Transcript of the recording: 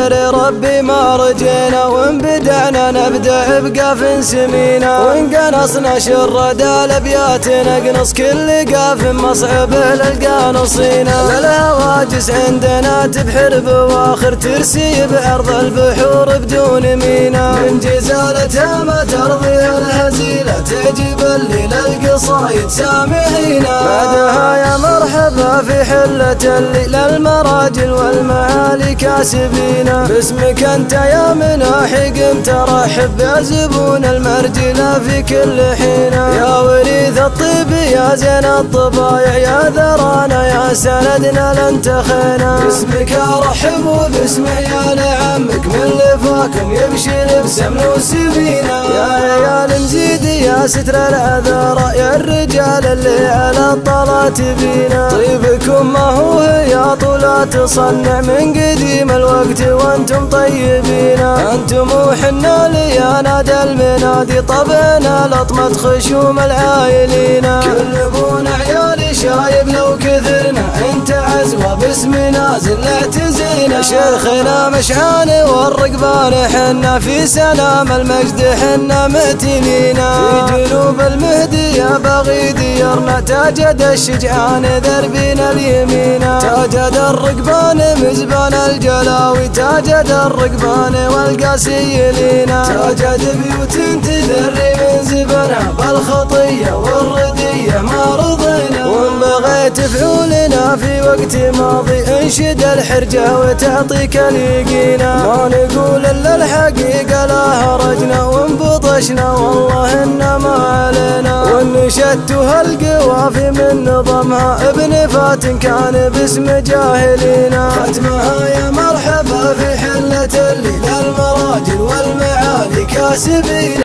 بقدر ربي ما رجينا، وإن بدعنا نبدأ بقاف سمينا، وإن قنصنا شرد الأبيات نقنص كل قاف مصعب للقانصينا. للهواجس عندنا تبحر بواخر ترسي بأرض البحور بدون مينا، من جزالتها ما ترضي الهزيلة تجيب الليل القصايد سامعينا. بعدها يا مرحبا في حلة الليل المراجل والمعالي كاسبينا، باسمك انت يا مناحي قمت رحب بزبون المرجلة في كل حين. يا وريث الطيب يا زين الطبايع يا ذرانا يا سندنا لن تخينا، باسمك ارحب وباسم عيال عمك من لفاكم يمشي لبسم وسبينا. يا عيال نزيد يا ستر العذارى يا الرجال اللي على الطلات بينا، طيبكم ما هو يا طولا تصنع من قديم الوقت وانتم طيبينا. انتم وحنا ليا نادى المنادي طبعنا لطمة خشوم العايلين، كل ابونا عيالي شايب لو كثرنا انت عزوة باسمنا زل اعتزينا. شيخنا مشعان والرقبان حنا في سلام المجد حنا مأتمينا، في جنوب المهدي يا بغي ديرنا تاجد الشجعان دربين اليمين، تاجد الرقبان مزبان الجلاوي تاجد الرقبان والقاسي لينا، تاجد بيوت تذري من زبنها بالخطية والردية ما رضينا. وان بغيت فعولنا في وقت ماضي انشد الحرجة وتعطيك اليقينا، ما نقول الا الحقيقة لا هرجنا وان بطشنا والله ان ما علينا. وان شدتها القوافي من نظمها ابن فاتن كان باسم جاهلينا، ختمها يا مرحبا في حلة الليل المراجل والمعالي كاسبين.